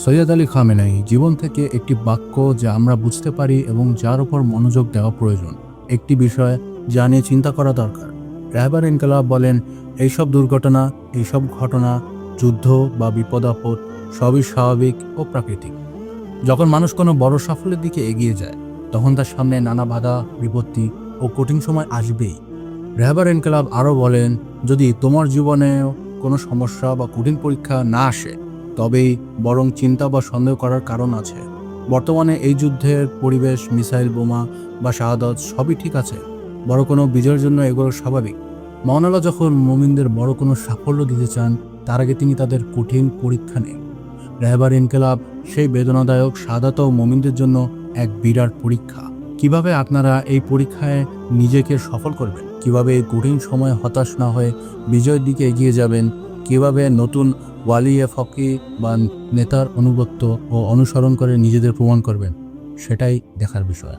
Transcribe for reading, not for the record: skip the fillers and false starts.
Syed Ali Khamenei জীবন থেকে একটি বাক্য যা আমরা বুঝতে পারি এবং যার উপর মনোযোগ দেওয়া প্রয়োজন, একটি বিষয় যা নিয়ে চিন্তা করা দরকার। রাহবার ইনকালাব বলেন, এইসব দুর্ঘটনা, এইসব ঘটনা, যুদ্ধ বা বিপদ আপদ সবই স্বাভাবিক ও প্রাকৃতিক। যখন মানুষ কোনো বড় সাফল্যের দিকে এগিয়ে যায়, তখন তার সামনে নানা বাধা, বিপত্তি ও কঠিন সময় আসবেই। রাহবার ইনকালাব আরও বলেন, যদি তোমার জীবনে কোনো সমস্যা বা কঠিন পরীক্ষা না আসে, তবেই বরং চিন্তা বা সন্দেহ করার কারণ আছে। বর্তমানে এই যুদ্ধের পরিবেশ, মিসাইল, বোমা বা শাহাদাত সবই ঠিক আছে, বড় কোনো বিজয়ের জন্য এগুলো স্বাভাবিক। মওলানা যখন মুমিনদের বড় কোনো সাফল্য দিতে চান, তার আগে তিনি তাদের কঠিন পরীক্ষা নেন। রাহবার ইনকালাব সেই বেদনাদায়ক শাহাদাত ও মুমিনদের জন্য এক বিরাট পরীক্ষা। কিভাবে আপনারা এই পরীক্ষায় নিজেকে সফল করবেন, কিভাবে এই কঠিন সময়ে হতাশ না হয়ে বিজয়ের দিকে এগিয়ে যাবেন, কিভাবে নতুন ওয়ালিয়ে ফকি বা নেতার অনুগত্য ও অনুসরণ করে নিজেদের প্রমাণ করবেন, সেটাই দেখার বিষয়।